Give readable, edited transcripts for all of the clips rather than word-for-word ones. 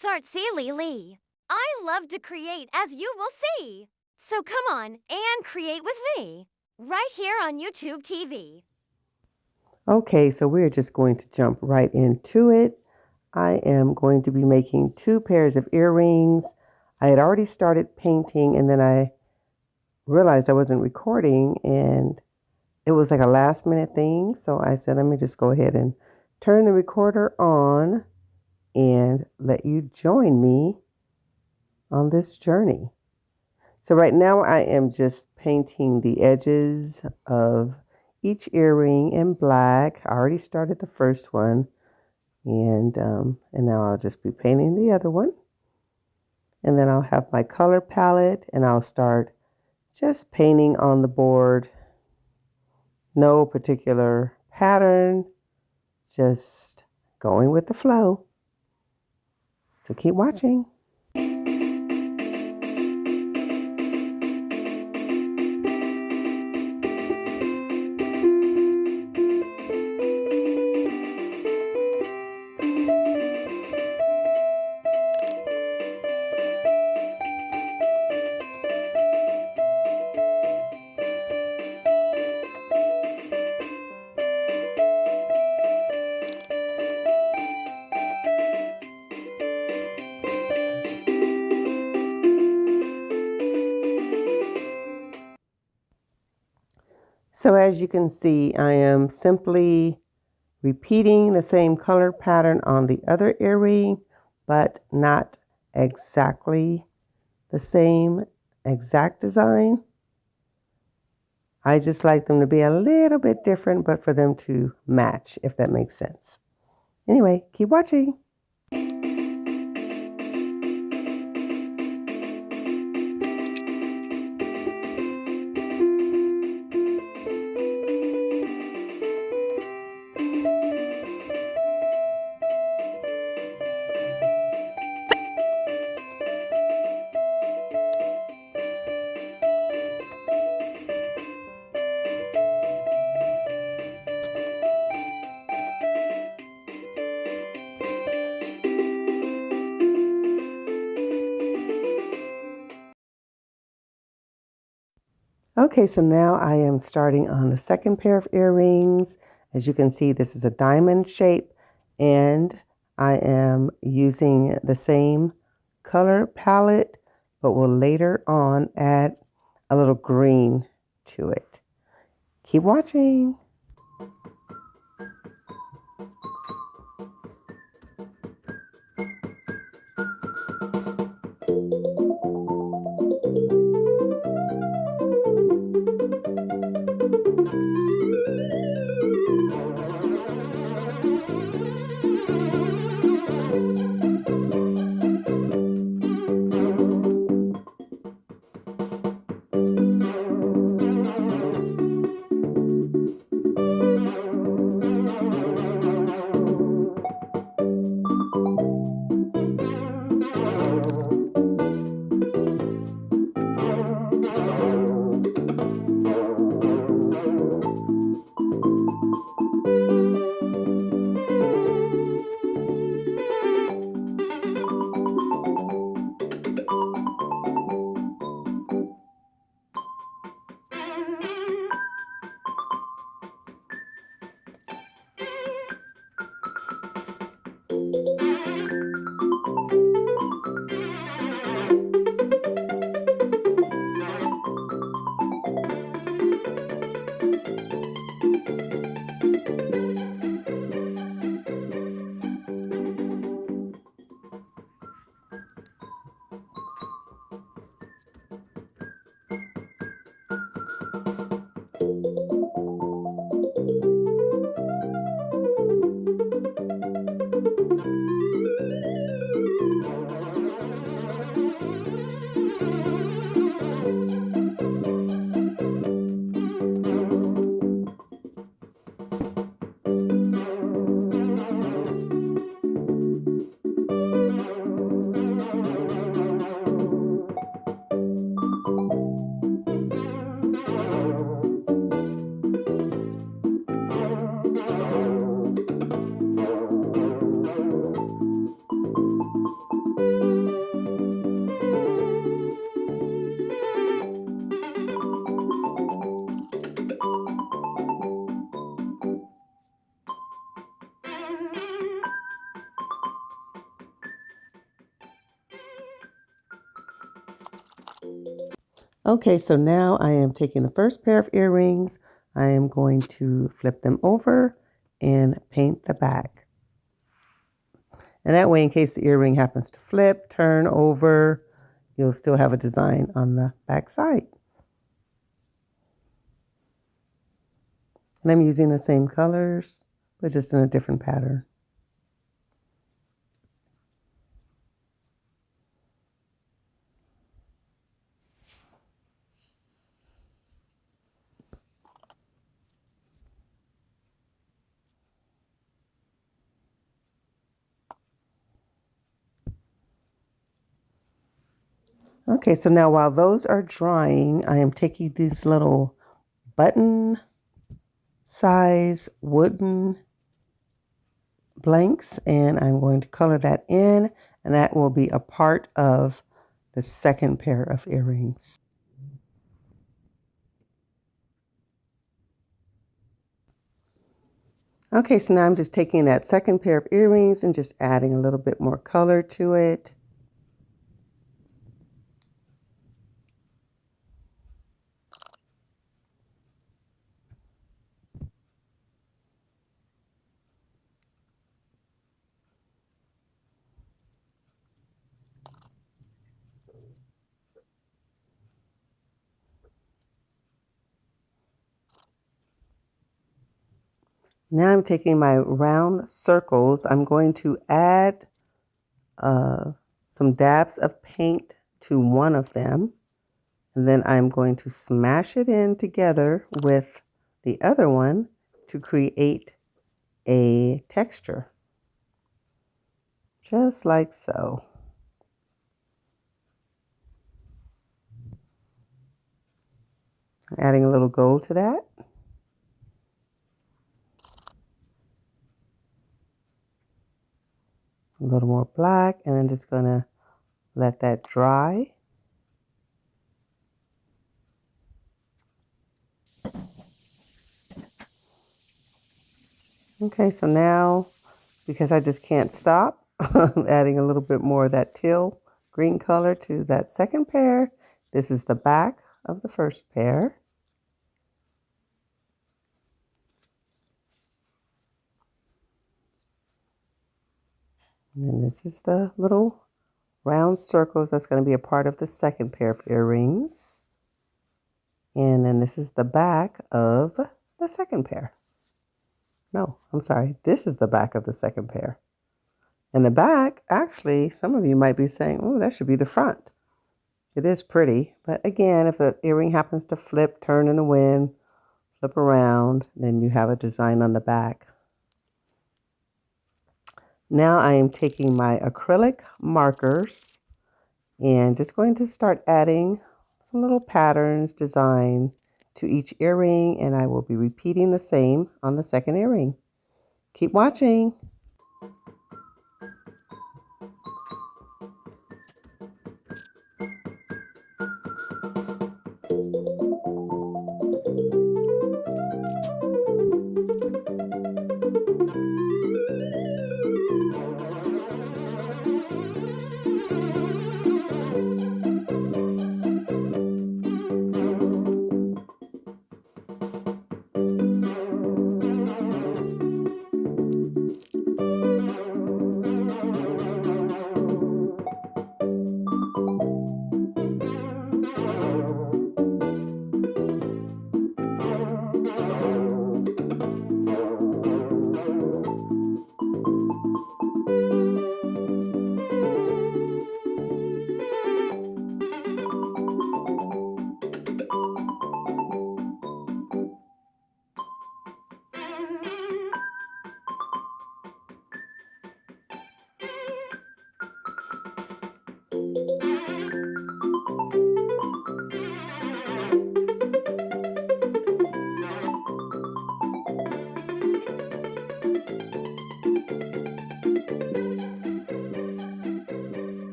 It's artsy, Lee. I love to create, as you will see. So come on and create with me, right here on YouTube TV. Okay, so we're just going to jump right into it. I am going to be making 2 pairs of earrings. I had already started painting and then I realized I wasn't recording and it was like a last minute thing. So I said, let me just go ahead and turn the recorder on and let you join me on this journey. So right now I am just painting the edges of each earring in black. I already started the first one and now I'll just be painting the other one. And then I'll have my color palette and I'll start just painting on the board. No particular pattern, just going with the flow. So keep watching. So as you can see, I am simply repeating the same color pattern on the other earring, but not exactly the same exact design. I just like them to be a little bit different, but for them to match, if that makes sense. Anyway, keep watching. Okay, so now I am starting on the second pair of earrings. As you can see, this is a diamond shape, and I am using the same color palette, but will later on add a little green to it. Keep watching. Okay, so now I am taking the first pair of earrings. I am going to flip them over and paint the back. And that way, in case the earring happens to flip, turn over, you'll still have a design on the back side. And I'm using the same colors, but just in a different pattern. Okay, so now while those are drying, I am taking these little button size wooden blanks and I'm going to color that in, and that will be a part of the second pair of earrings. Okay, so now I'm just taking that second pair of earrings and just adding a little bit more color to it. Now I'm taking my round circles. I'm going to add some dabs of paint to one of them. And then I'm going to smash it in together with the other one to create a texture. Just like so. Adding a little gold to that. A little more black, and then just gonna let that dry. Okay, so now, because I just can't stop, I'm adding a little bit more of that teal green color to that second pair. This is the back of the first pair. And then this is the little round circles that's going to be a part of the second pair of earrings. And then this is the back of the second pair. No, I'm sorry. This is the back of the second pair. And the back, actually, some of you might be saying, oh, that should be the front. It is pretty. But again, if the earring happens to flip, turn in the wind, flip around, then you have a design on the back. Now I am taking my acrylic markers and just going to start adding some little patterns, design to each earring, and I will be repeating the same on the second earring. Keep watching.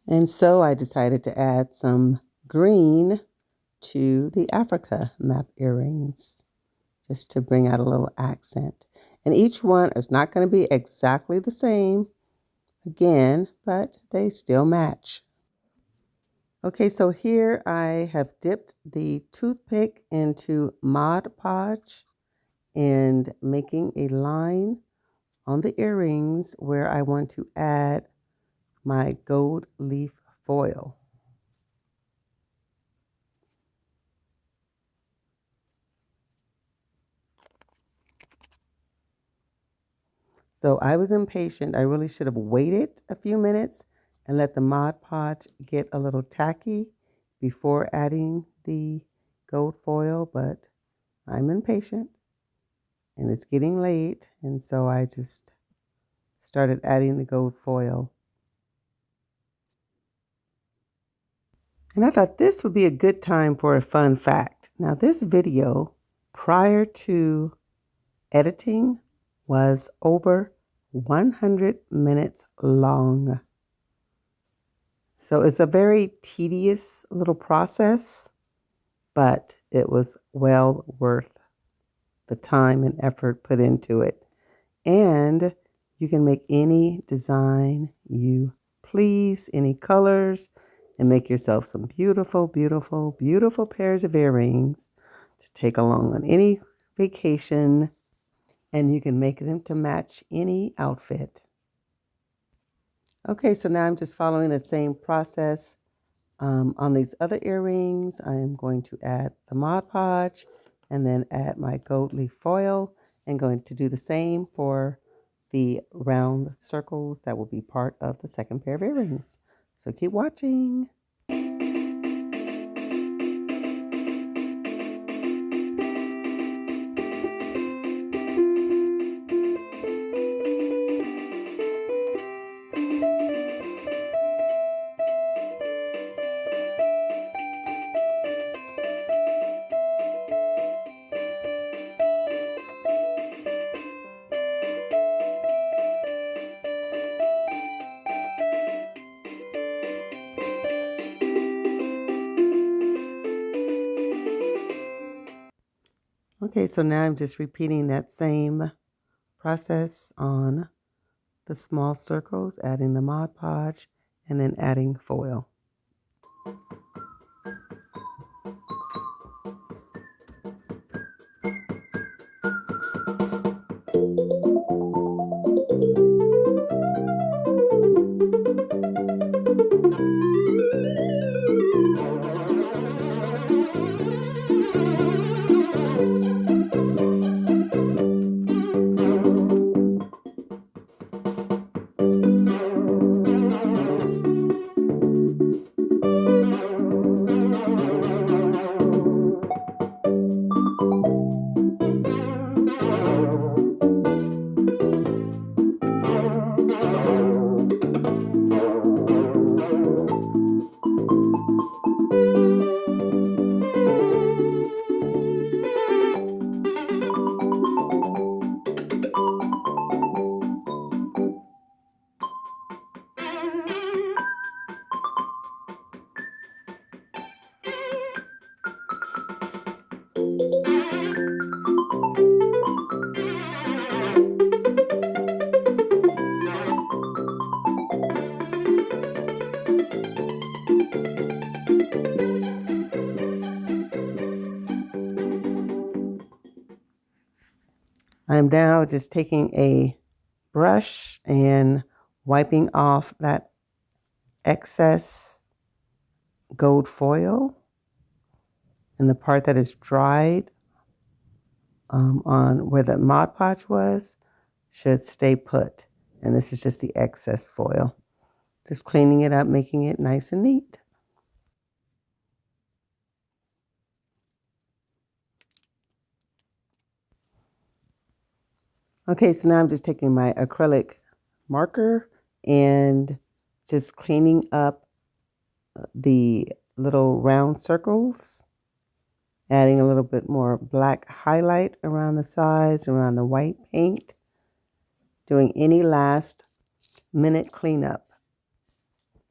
And so I decided to add some green to the Africa map earrings, just to bring out a little accent. And each one is not going to be exactly the same. again, but they still match. Okay, so here I have dipped the toothpick into Mod Podge and making a line on the earrings where I want to add my gold leaf foil. So I was impatient. I really should have waited a few minutes and let the Mod Podge get a little tacky before adding the gold foil, but I'm impatient and it's getting late, and so I just started adding the gold foil. And I thought this would be a good time for a fun fact. Now, this video, prior to editing, was over 100 minutes long. So it's a very tedious little process, but it was well worth the time and effort put into it. And you can make any design you please, any colors, and make yourself some beautiful, beautiful, beautiful pairs of earrings to take along on any vacation. And you can make them to match any outfit. Okay, so now I'm just following the same process. On these other earrings, I am going to add the Mod Podge and then add my gold leaf foil, and going to do the same for the round circles that will be part of the second pair of earrings. So keep watching. Okay, so now I'm just repeating that same process on the small circles, adding the Mod Podge and then adding foil. I'm now just taking a brush and wiping off that excess gold foil, and the part that is dried on where the Mod Podge was should stay put. And this is just the excess foil. Just cleaning it up, making it nice and neat. Okay, so now I'm just taking my acrylic marker and just cleaning up the little round circles, adding a little bit more black highlight around the sides, around the white paint, doing any last minute cleanup.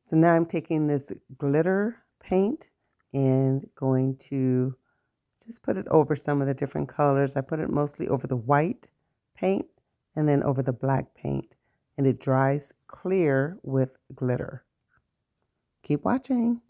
So now I'm taking this glitter paint and going to just put it over some of the different colors. I put it mostly over the white paint and then over the black paint. and it dries clear with glitter. Keep watching.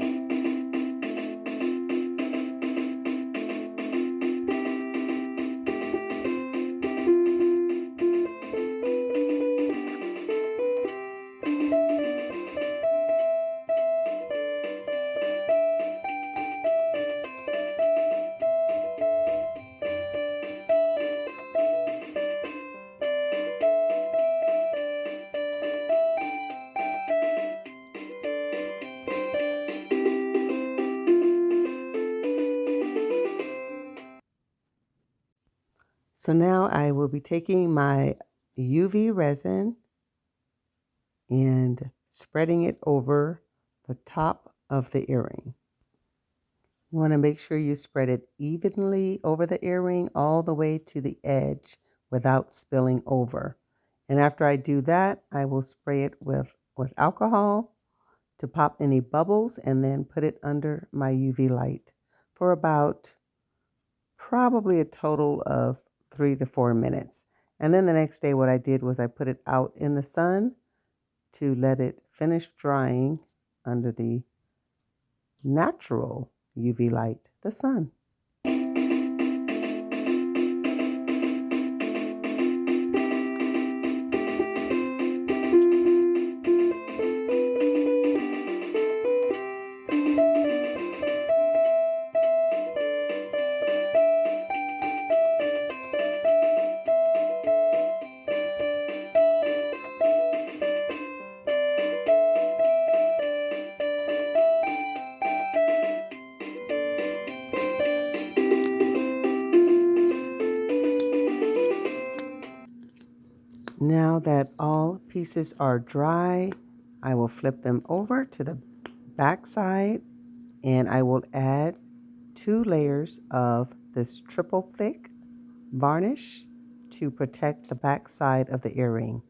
So now I will be taking my UV resin and spreading it over the top of the earring. You want to make sure you spread it evenly over the earring all the way to the edge without spilling over. And after I do that, I will spray it with alcohol to pop any bubbles and then put it under my UV light for about probably a total of 3 to 4 minutes. And then the next day, what I did was I put it out in the sun to let it finish drying under the natural UV light, the sun. Now that all pieces are dry, I will flip them over to the back side and I will add 2 layers of this triple thick varnish to protect the back side of the earring.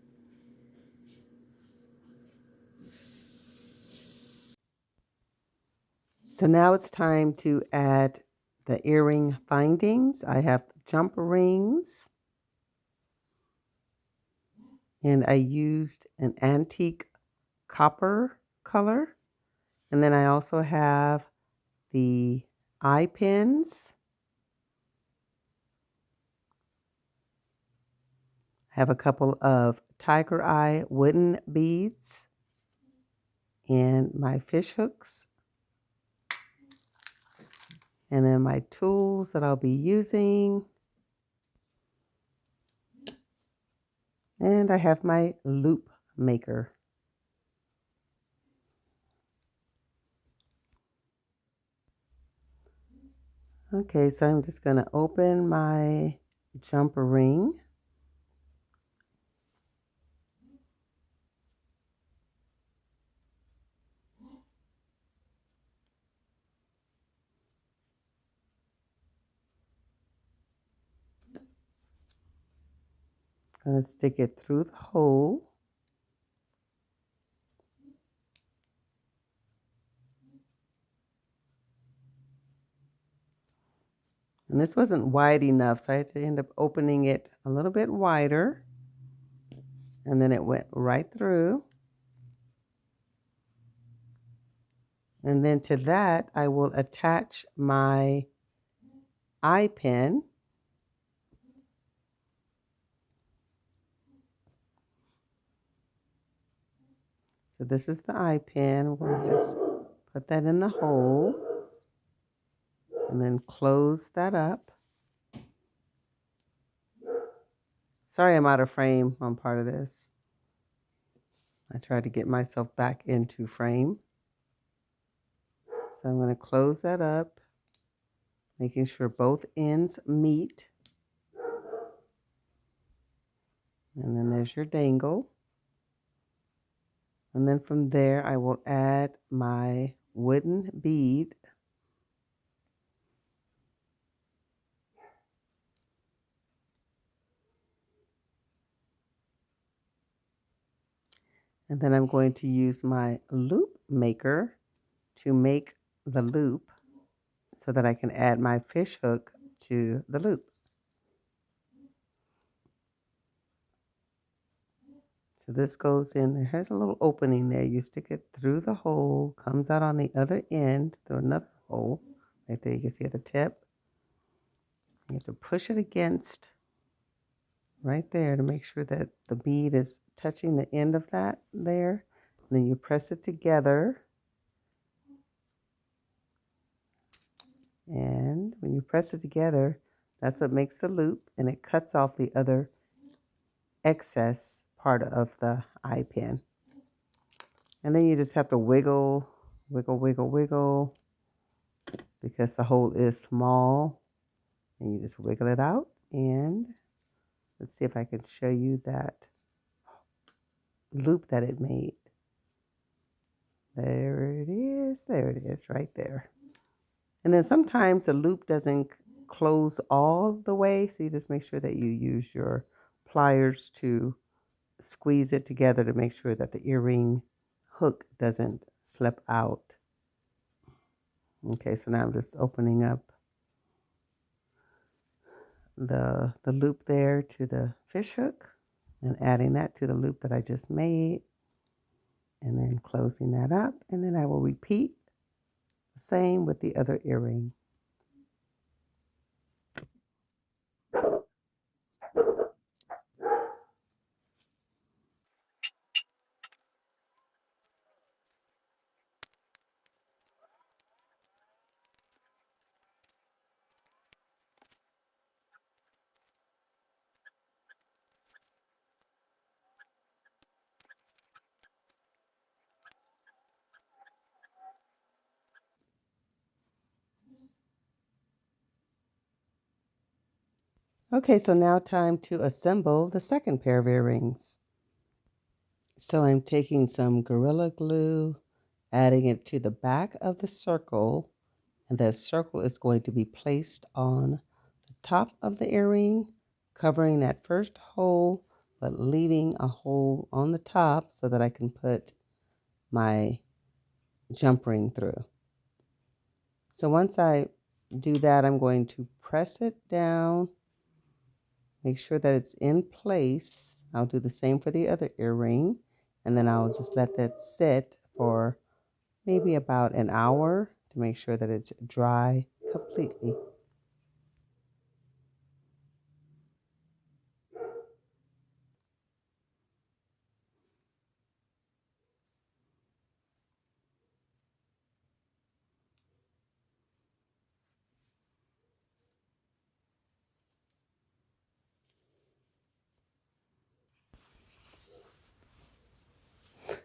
So now it's time to add the earring findings. I have jump rings, and I used an antique copper color. And then I also have the eye pins. I have a couple of tiger eye wooden beads and my fish hooks. And then my tools that I'll be using. And I have my loop maker. Okay, so I'm just going to open my jumper ring. Going to stick it through the hole. And this wasn't wide enough, so I had to end up opening it a little bit wider. And then it went right through. And then to that, I will attach my eye pin. So this is the eye pin. We'll just put that in the hole and then close that up. Sorry I'm out of frame on part of this. I tried to get myself back into frame. So I'm going to close that up, making sure both ends meet. And then there's your dangle. And then from there, I will add my wooden bead. And then I'm going to use my loop maker to make the loop so that I can add my fish hook to the loop. So this goes in, it has a little opening there. You stick it through the hole, comes out on the other end through another hole. Right there, you can see at the tip. You have to push it against right there to make sure that the bead is touching the end of that there. And then you press it together. And when you press it together, that's what makes the loop, and it cuts off the other excess part of the eye pin. And then you just have to wiggle, wiggle, wiggle, wiggle, because the hole is small. And you just wiggle it out. And let's see if I can show you that loop that it made. There it is, right there. And then sometimes the loop doesn't close all the way, so you just make sure that you use your pliers to squeeze it together to make sure that the earring hook doesn't slip out. Okay, so now I'm just opening up the loop there to the fish hook and adding that to the loop that I just made, and then closing that up, and then I will repeat the same with the other earring. Okay, so now time to assemble the second pair of earrings. So I'm taking some Gorilla Glue, adding it to the back of the circle, and that circle is going to be placed on the top of the earring, covering that first hole, but leaving a hole on the top so that I can put my jump ring through. So once I do that, I'm going to press it down, make sure that it's in place. I'll do the same for the other earring, and then I'll just let that sit for maybe about an hour to make sure that it's dry completely.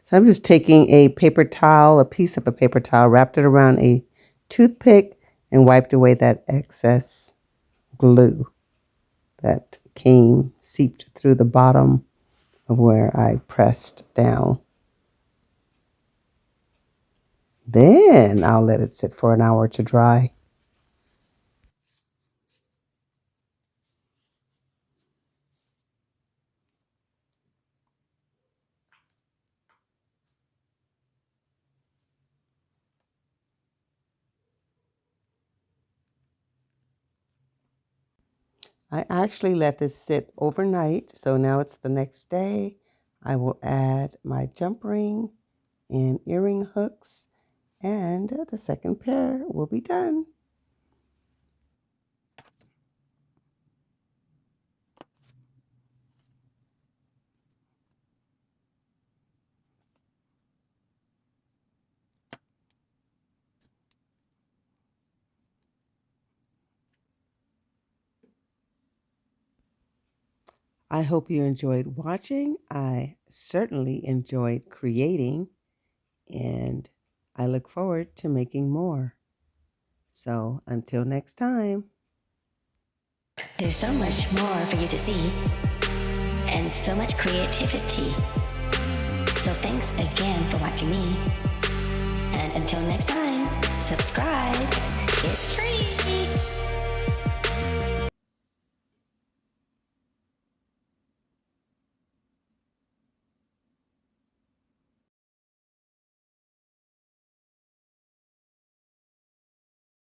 So I'm just taking a paper towel, a piece of a paper towel, wrapped it around a toothpick, and wiped away that excess glue that seeped through the bottom of where I pressed down. Then I'll let it sit for an hour to dry. I actually let this sit overnight, so now it's the next day. I will add my jump ring and earring hooks, and the second pair will be done. I hope you enjoyed watching. I certainly enjoyed creating, and I look forward to making more. So until next time. There's so much more for you to see, and so much creativity. So thanks again for watching me. And until next time, subscribe. It's free.